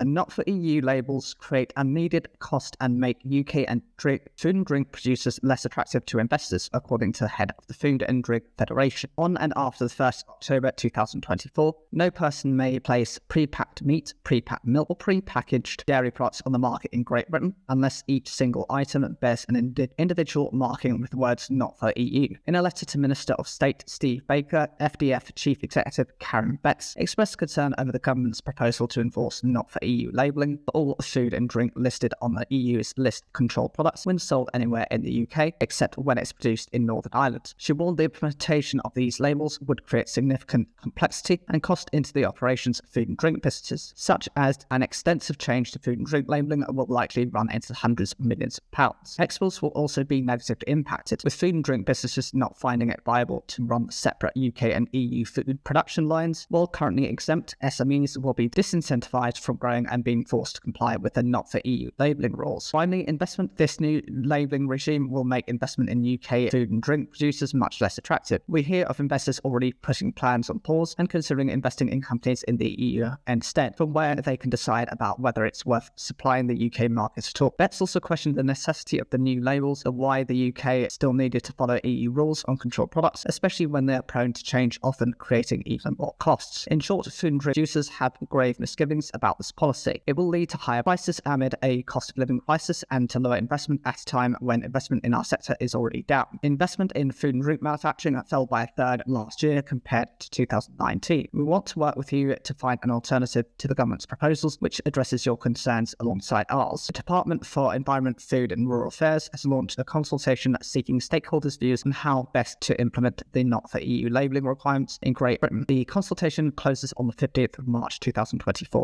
and not for EU labels create unneeded cost and make UK and food and drink producers less attractive to investors, according to the head of the Food and Drink Federation. On and after the 1st of October 2024, no person may place pre-packed meat, pre-packed milk, or pre-packaged dairy products on the market in Great Britain unless each single item bears an individual marking with the words "Not for EU." In a letter to Minister of State Steve Baker, FDF Chief Executive Karen Betts expressed concern over the government's proposal to enforce "Not for EU" labelling for all food and drink listed on the EU's list of controlled products when sold anywhere in the UK, except when it's produced in Northern Ireland. She warned the implementation of these labels would create significant complexity and cost into the operations of food and drink businesses, such as an extensive change to food and drink labelling will likely run into hundreds of millions of pounds. Exports will also be negatively impacted, with food and drink businesses not finding it viable to run separate UK and EU food production lines. While currently exempt, SMEs will be disincentivised from growing and being forced to comply with the not for EU labelling rules. Finally, this new labelling regime will make investment in UK food and drink producers much less attractive. We hear of investors already putting plans on pause and considering investing in companies in the EU instead, from where they can decide about whether it's worth supplying the UK market at all. Betts also questioned the necessity of the new labels and why the UK still needed to follow EU rules on controlled products, especially when they are prone to change, often creating even more costs. In short, food and drink producers have grave misgivings about this policy. It will lead to higher prices amid a cost of living crisis and to lower investment at a time when investment in our sector is already down. Investment in food and drink manufacturing fell by a third last year compared to 2019. We want to work with you to find an alternative to the government's proposals, which addresses your concerns alongside ours. The Department for Environment, Food and Rural Affairs has launched a consultation seeking stakeholders' views on how best to implement the not for EU labelling requirements in Great Britain. The consultation closes on the 15th of March 2024.